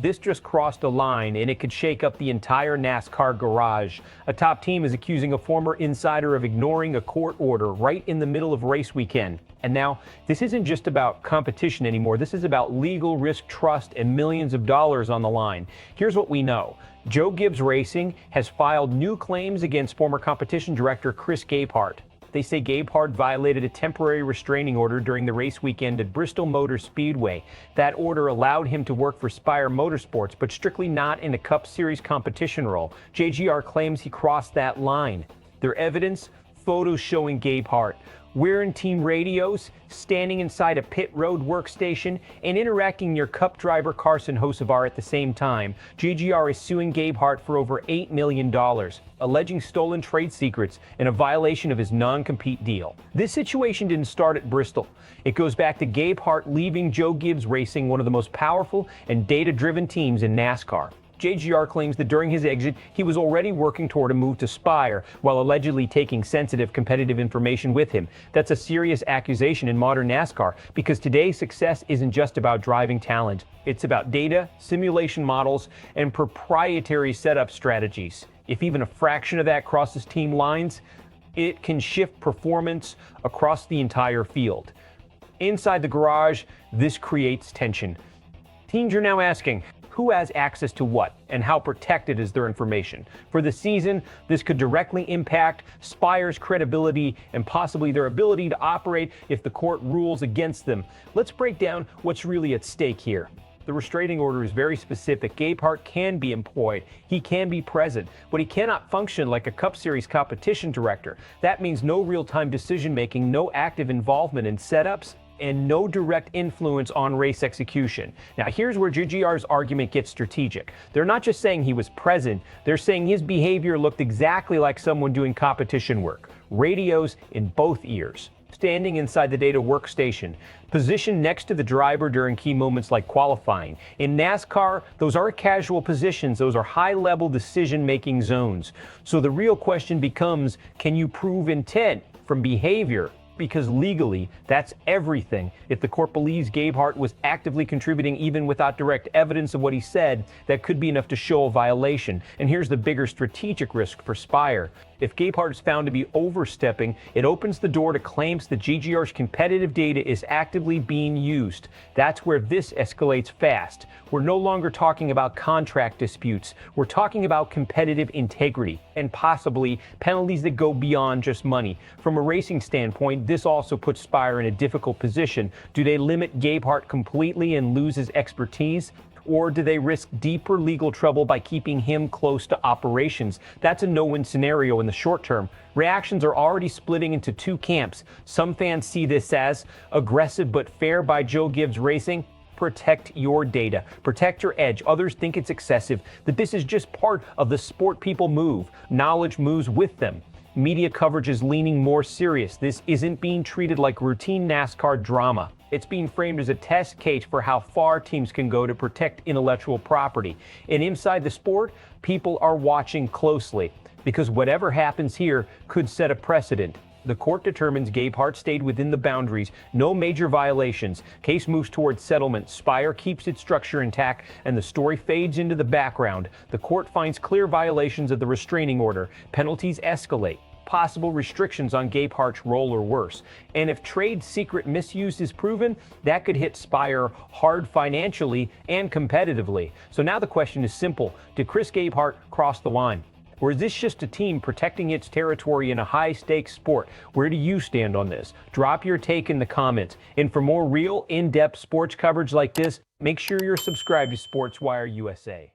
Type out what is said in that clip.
This just crossed a line, and it could shake up the entire NASCAR garage. A top team is accusing a former insider of ignoring a court order right in the middle of race weekend. And now, this isn't just about competition anymore. This is about legal risk, trust, and millions of dollars on the line. Here's what we know. Joe Gibbs Racing has filed new claims against former competition director Chris Gabehart. They say Gabehart violated a temporary restraining order during the race weekend at Bristol Motor Speedway. That order allowed him to work for Spire Motorsports, but strictly not in a Cup Series competition role. JGR claims he crossed that line. Their evidence? Photos showing Gabehart wearing team radios, standing inside a pit road workstation, and interacting near Cup driver Carson Hocevar at the same time. JGR is suing Gabehart for over $8 million, alleging stolen trade secrets and a violation of his non-compete deal. This situation didn't start at Bristol. It goes back to Gabehart leaving Joe Gibbs Racing, one of the most powerful and data-driven teams in NASCAR. JGR claims that during his exit, he was already working toward a move to Spire while allegedly taking sensitive competitive information with him. That's a serious accusation in modern NASCAR because today's success isn't just about driving talent. It's about data, simulation models, and proprietary setup strategies. If even a fraction of that crosses team lines, it can shift performance across the entire field. Inside the garage, this creates tension. Teams are now asking, who has access to what, and how protected is their information? For the season, this could directly impact Spire's credibility and possibly their ability to operate if the court rules against them. Let's break down what's really at stake here. The restraining order is very specific. Gabehart can be employed, he can be present, but he cannot function like a Cup Series competition director. That means no real-time decision-making, no active involvement in setups, and no direct influence on race execution. Now, here's where JGR's argument gets strategic. They're not just saying he was present, they're saying his behavior looked exactly like someone doing competition work. Radios in both ears, standing inside the data workstation, positioned next to the driver during key moments like qualifying. In NASCAR, those aren't casual positions, those are high-level decision-making zones. So the real question becomes, can you prove intent from behavior? Because legally, that's everything. If the court believes Gabehart was actively contributing even without direct evidence of what he said, that could be enough to show a violation. And here's the bigger strategic risk for Spire. If Gabehart is found to be overstepping, it opens the door to claims that JGR's competitive data is actively being used. That's where this escalates fast. We're no longer talking about contract disputes. We're talking about competitive integrity and possibly penalties that go beyond just money. From a racing standpoint, this also puts Spire in a difficult position. Do they limit Gabehart completely and lose his expertise? Or do they risk deeper legal trouble by keeping him close to operations? That's a no-win scenario in the short term. Reactions are already splitting into two camps. Some fans see this as aggressive but fair by Joe Gibbs Racing. Protect your data, protect your edge. Others think it's excessive, that this is just part of the sport people move. Knowledge moves with them. Media coverage is leaning more serious. This isn't being treated like routine NASCAR drama. It's being framed as a test case for how far teams can go to protect intellectual property. And inside the sport, people are watching closely because whatever happens here could set a precedent. The court determines Gabehart stayed within the boundaries, no major violations. Case moves towards settlement. Spire keeps its structure intact, and the story fades into the background. The court finds clear violations of the restraining order. Penalties escalate. Possible restrictions on Gabehart's role or worse. And if trade secret misuse is proven, that could hit Spire hard financially and competitively. So now the question is simple. Did Chris Gabehart cross the line? Or is this just a team protecting its territory in a high-stakes sport? Where do you stand on this? Drop your take in the comments. And for more real, in-depth sports coverage like this, make sure you're subscribed to SportsWire USA.